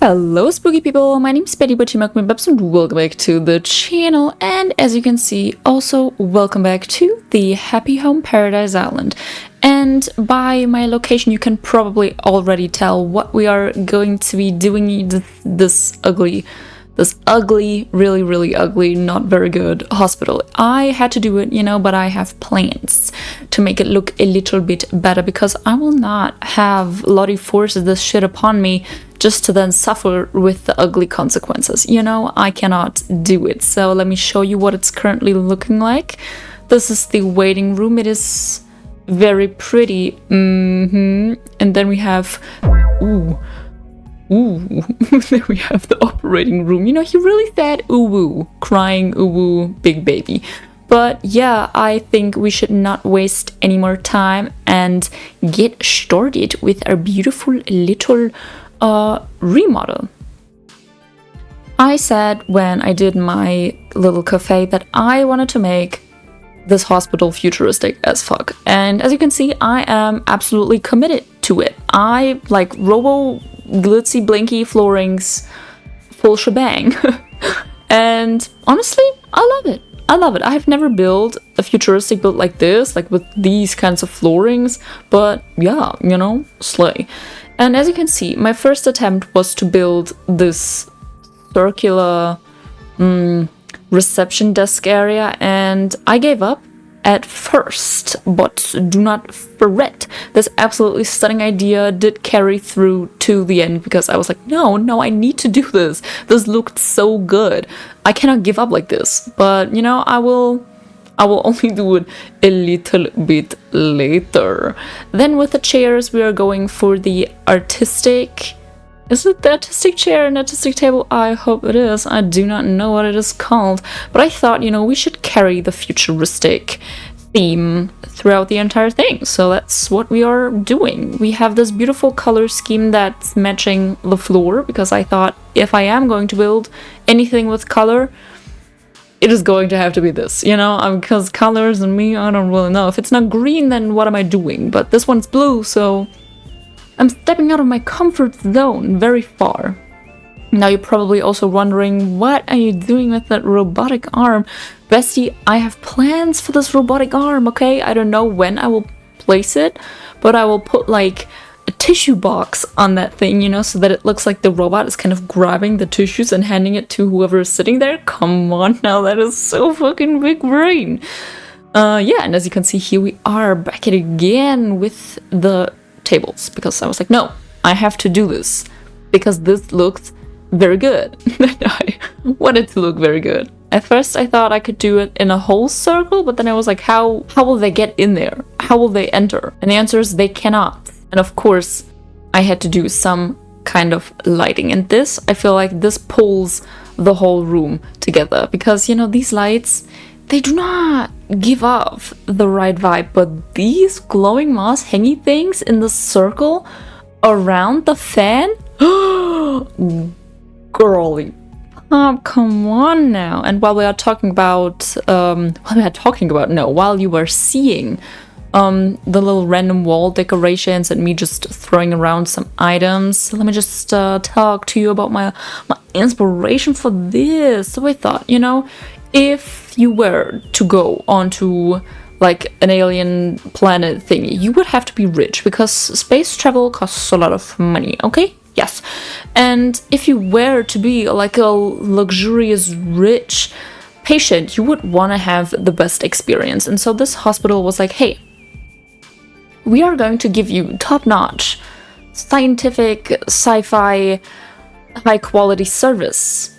Hello spooky people, my name is Betty Butchie and welcome back to the channel, and as you can see, also welcome back to the Happy Home Paradise Island. And by my location you can probably already tell what we are going to be doing this ugly, really ugly, not very good hospital. I had to do it, you know, but I have plans to make it look a little bit better because I will not have Lottie force this shit upon me just to then suffer with the ugly consequences. You know, I cannot do it. So let me show you what it's currently looking like. This is the waiting room. It is very pretty. And then we have... Ooh, there we have the operating room. You know, he really said ooh-woo, crying ooh-woo, big baby. But yeah, I think we should not waste any more time and get started with our beautiful little remodel. I said when I did my little cafe that I wanted to make this hospital futuristic as fuck. And as you can see, I am absolutely committed to it. I like robo glitzy blinky floorings, full shebang. And honestly, I love it. I love it. I've never built a futuristic build like this, like with these kinds of floorings, but yeah, you know, slay. And as you can see, my first attempt was to build this circular reception desk area, and I gave up at first, but do not fret. This absolutely stunning idea did carry through to the end because I was like, no, I need to do this. This looked so good. I cannot give up like this. But, you know, I will only do it a little bit later. Then with the chairs, we are going for the artistic... Is it the artistic chair and artistic table? I hope it is. I do not know what it is called. But I thought, you know, we should carry the futuristic theme throughout the entire thing. So that's what we are doing. We have this beautiful color scheme that's matching the floor, because I thought if I am going to build anything with color, it is going to have to be this, you know, because colors and me, I don't really know. If it's not green, then what am I doing? But this one's blue, so I'm stepping out of my comfort zone very far. Now you're probably also wondering, what are you doing with that robotic arm? Bestie, I have plans for this robotic arm, okay? I don't know when I will place it, but I will put like a tissue box on that thing, you know, so that it looks like the robot is kind of grabbing the tissues and handing it to whoever is sitting there. Come on now, that is so fucking big brain. Yeah, and as you can see here, we are back at it again with the tables, because I was like, no, I have to do this because this looks very good. I wanted to look very good. At first I thought I could do it in a whole circle, but then I was like, how will they get in there? How will they enter? And the answer is they cannot. And of course I had to do some kind of lighting, and this, I feel like this pulls the whole room together, because, you know, these lights, they do not give off the right vibe, but these glowing moss hangy things in the circle around the fan, girly pop, come on now. And while we are talking about, while you were seeing the little random wall decorations and me just throwing around some items, let me just talk to you about my inspiration for this. So I thought, you know, if you were to go onto like an alien planet thingy, you would have to be rich, because space travel costs a lot of money, okay? Yes. And if you were to be like a luxurious, rich patient, you would want to have the best experience. And so this hospital was like, hey, we are going to give you top-notch, scientific, sci-fi, high-quality service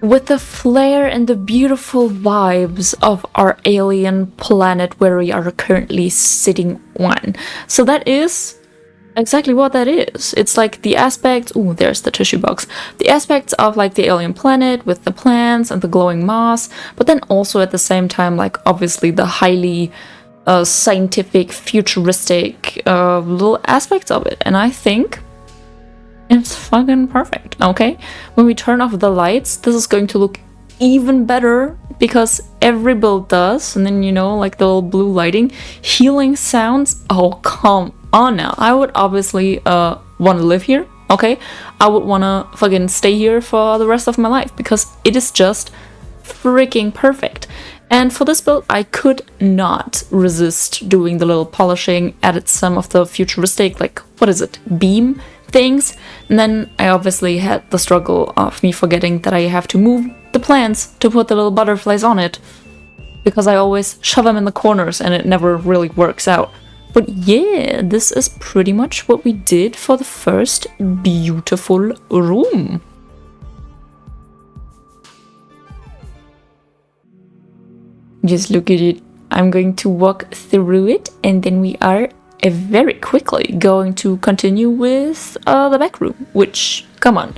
with the flair and the beautiful vibes of our alien planet where we are currently sitting on. So that is exactly what that is. It's like the aspects, ooh, there's the tissue box, the aspects of like the alien planet with the plants and the glowing moss, but then also at the same time, like obviously the highly scientific, futuristic little aspects of it. And I think it's fucking perfect, okay? When we turn off the lights, this is going to look even better, because every build does. And then, you know, like the little blue lighting, healing sounds. Oh, come on now. I would obviously want to live here. okay? I would wanna fucking stay here for the rest of my life because it is just freaking perfect. And for this build, I could not resist doing the little polishing, added some of the futuristic, like, what is it, beam things. And then I obviously had the struggle of me forgetting that I have to move the plants to put the little butterflies on it, because I always shove them in the corners and it never really works out. But yeah, this is pretty much what we did for the first beautiful room. Just look at it. I'm going to walk through it and then we are very quickly going to continue with the back room, which, come on,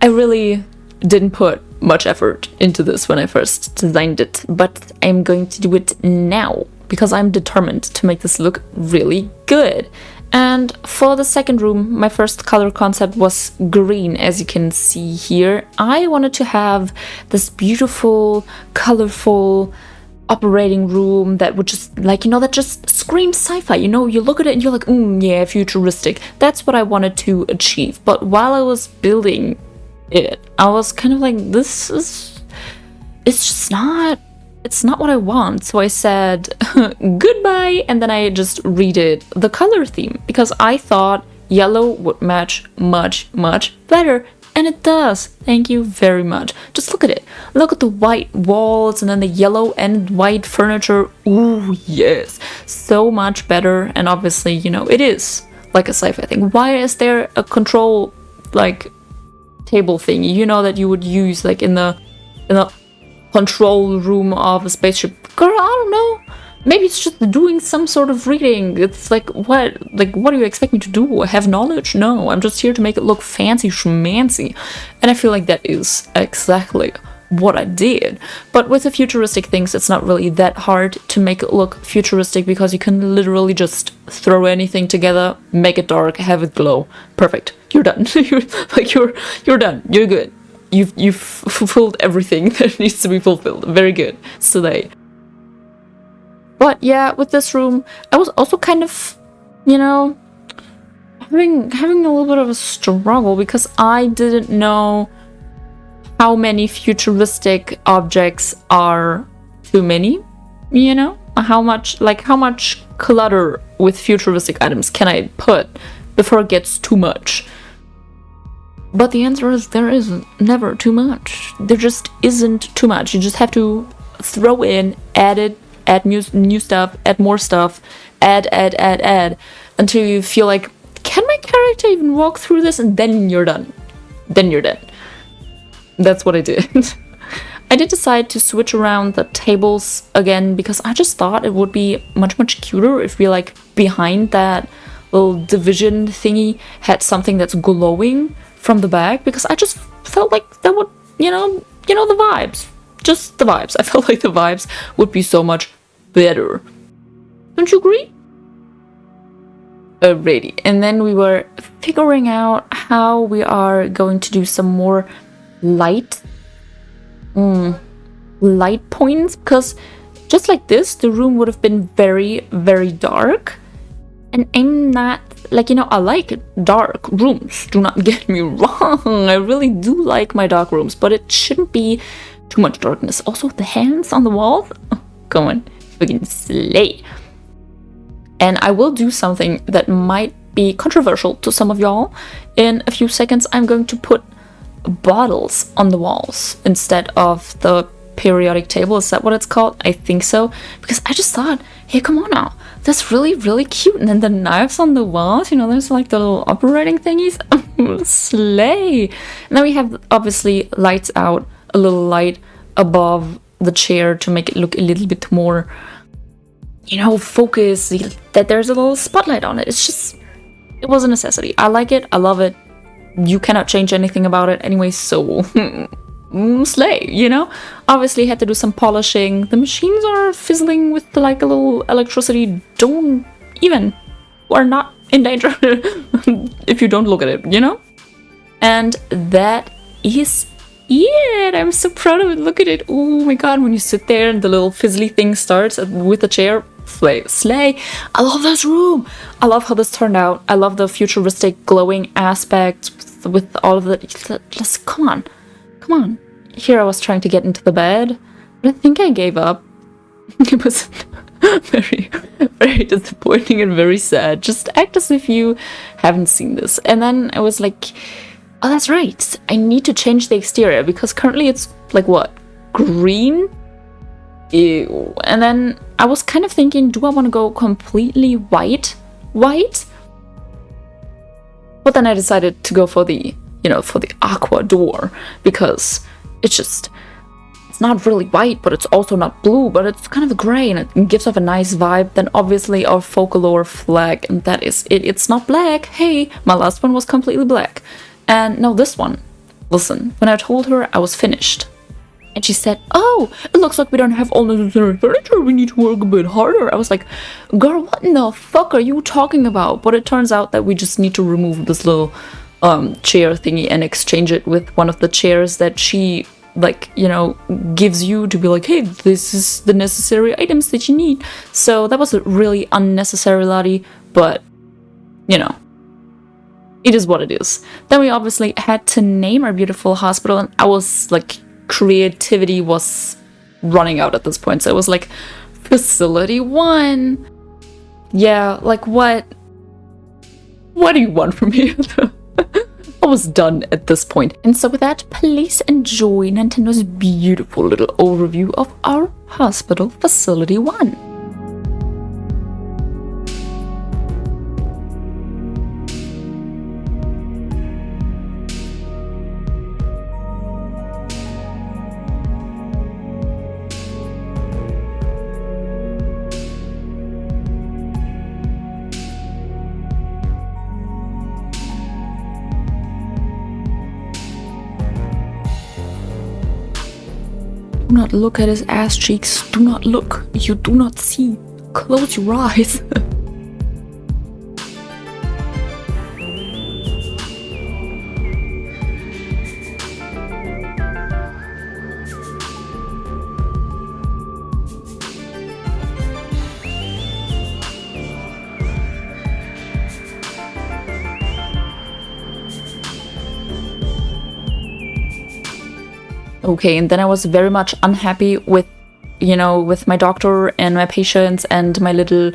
I really didn't put much effort into this when I first designed it, but I'm going to do it now because I'm determined to make this look really good. And for the second room, my first color concept was green, as you can see here. I wanted to have this beautiful, colorful operating room that would just, like, you know, that just screams sci-fi. You know, you look at it and you're like, yeah, futuristic. That's what I wanted to achieve. But while I was building it, I was kind of like, it's not what I want. So I said goodbye, and then I just redid the color theme because I thought yellow would match much better, and it does. Thank you very much. Just look at it. Look at the white walls and then the yellow and white furniture. Ooh, yes, so much better. And obviously, you know, it is like a sci-fi thing. Why is there a control, like, table thing, you know, that you would use like in the control room of a spaceship? Girl, I don't know. Maybe it's just doing some sort of reading. It's like, what do you expect me to do? Have knowledge? No, I'm just here to make it look fancy schmancy. And I feel like that is exactly what I did. But with the futuristic things, it's not really that hard to make it look futuristic because you can literally just throw anything together, make it dark, have it glow. Perfect. You're done. you're done. You're good. You've fulfilled everything that needs to be fulfilled. Very good. Slay. But yeah, with this room, I was also kind of, you know, having a little bit of a struggle because I didn't know how many futuristic objects are too many, you know? How much clutter with futuristic items can I put before it gets too much? But the answer is there is never too much. There just isn't too much. You just have to throw in, add new stuff, add more stuff, add, until you feel like, can my character even walk through this? And then you're done. Then you're dead. That's what I did. I did decide to switch around the tables again because I just thought it would be much cuter if we, like, behind that little division thingy had something that's glowing from the back, because I just felt like that would, you know the vibes. Just the vibes. I felt like the vibes would be so much better. Don't you agree? Alrighty. And then we were figuring out how we are going to do some more light points, because just like this, the room would have been very dark. And I'm not, like, you know, I like dark rooms, do not get me wrong. I really do like my dark rooms, but it shouldn't be too much darkness. Also, the hands on the walls, go on, freaking slay. And I will do something that might be controversial to some of y'all. In a few seconds, I'm going to put bottles on the walls instead of the periodic table. Is that what it's called? I think so. Because I just thought, hey, come on now. That's really cute. And then the knives on the walls, you know, there's like the little operating thingies. Slay. And then we have, obviously, lights out, a little light above the chair to make it look a little bit more, you know, focus, that there's a little spotlight on it. It's just, it was a necessity. I like it. I love it. You cannot change anything about it anyway, so slay, you know? Obviously had to do some polishing. The machines are fizzling with like a little electricity. Don't even, are not in danger if you don't look at it, you know? And that is it. I'm so proud of it. Look at it. Oh my god, when you sit there and the little fizzly thing starts with the chair, Slay. I love this room. I love how this turned out. I love the futuristic glowing aspect with all of the... Just come on. Here I was trying to get into the bed, but I think I gave up. It was very, very disappointing and very sad. Just act as if you haven't seen this. And then I was like, oh, that's right. I need to change the exterior because currently it's like what? Green? Ew. And then I was kind of thinking, do I want to go completely white? But then I decided to go for the, for the aqua door because it's not really white, but it's also not blue, but it's kind of gray and it gives off a nice vibe. Then obviously our Focalor flag, and that is it. It's not black. Hey, my last one was completely black. And no, this one. Listen, when I told her I was finished, and she said, oh, it looks like we don't have all necessary furniture. We need to work a bit harder. I was like, girl, what in the fuck are you talking about? But it turns out that we just need to remove this little chair thingy and exchange it with one of the chairs that she, gives you to be like, hey, this is the necessary items that you need. So that was a really unnecessary, Lottie, but, it is what it is. Then we obviously had to name our beautiful hospital, and I was like, creativity was running out at this point. So it was like, Facility 1. Yeah, like what do you want from me? I was done at this point. And so with that, please enjoy Nintendo's beautiful little overview of our hospital, Facility 1. Do not look at his ass cheeks. Do not look. You do not see. Close your eyes. Okay, and then I was very much unhappy with, with my doctor and my patients and my little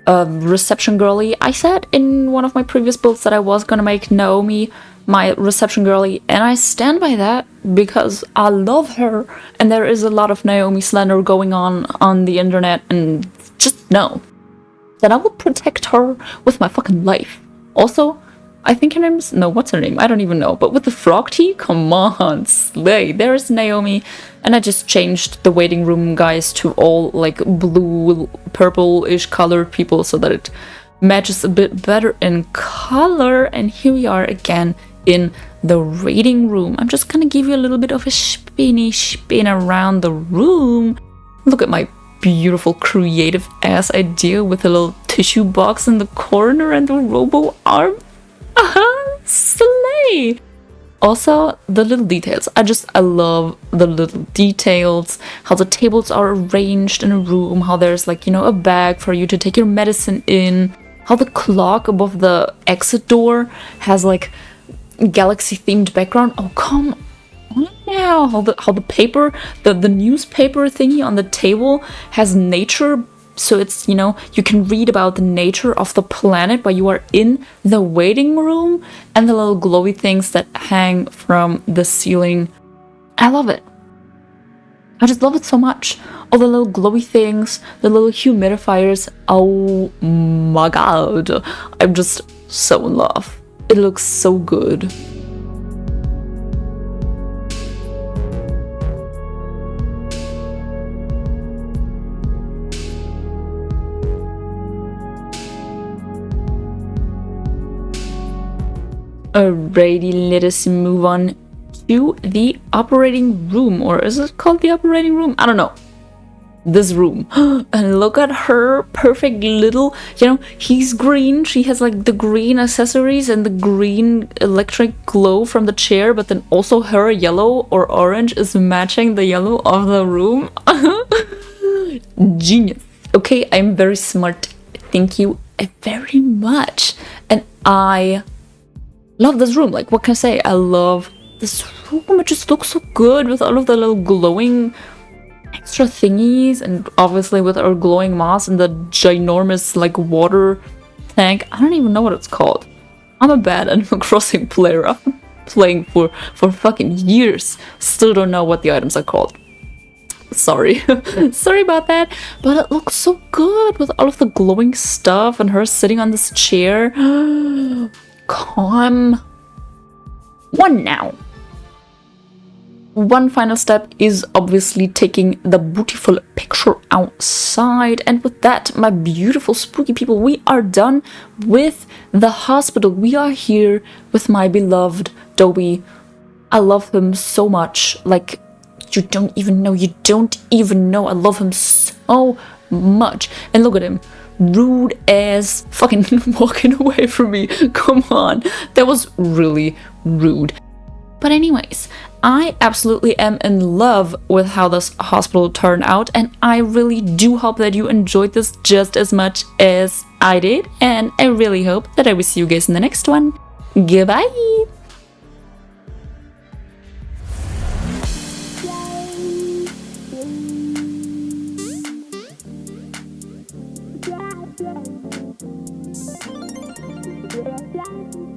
reception girly. I said in one of my previous builds that I was gonna make Naomi my reception girly, and I stand by that because I love her, and there is a lot of Naomi slander going on the internet, and just know that I will protect her with my fucking life. Also, I think her name's... No, what's her name? I don't even know. But with the frog tea? Come on, slay. There's Naomi. And I just changed the waiting room guys to all, like, blue, purple-ish colored people so that it matches a bit better in color. And here we are again in the waiting room. I'm just gonna give you a little bit of a spin around the room. Look at my beautiful creative ass idea with a little tissue box in the corner and the robo arm. Slay! Also, the little details. I love the little details. How the tables are arranged in a room. How there's like, a bag for you to take your medicine in. How the clock above the exit door has like galaxy-themed background. Oh, come on now. How the paper, the newspaper thingy on the table has nature. So it's, you can read about the nature of the planet while you are in the waiting room, and the little glowy things that hang from the ceiling. I love it. I just love it so much. All the little glowy things, the little humidifiers. Oh my god. I'm just so in love. It looks so good. Alrighty, let us move on to the operating room. Or is it called the operating room? I don't know. This room. And look at her perfect little, he's green. She has like the green accessories and the green electric glow from the chair, but then also her yellow or orange is matching the yellow of the room. Genius. Okay, I'm very smart. Thank you very much. And I love this room. Like, what can I say? I love this room. It just looks so good with all of the little glowing extra thingies, and obviously with our glowing moss and the ginormous like water tank. I don't even know what it's called. I'm a bad Animal Crossing player. I've been playing for fucking years. Still don't know what the items are called. Sorry. Sorry about that. But it looks so good with all of the glowing stuff and her sitting on this chair. Come on now. One final step is obviously taking the beautiful picture outside. And with that, my beautiful spooky people, we are done with the hospital. We are here with my beloved Dobie. I love him so much. Like, you don't even know. I love him so much. And look at him. Rude as fucking walking away from me. Come on. That was really rude. But anyways, I absolutely am in love with how this hospital turned out, and I really do hope that you enjoyed this just as much as I did, and I really hope that I will see you guys in the next one. Goodbye! Yeah.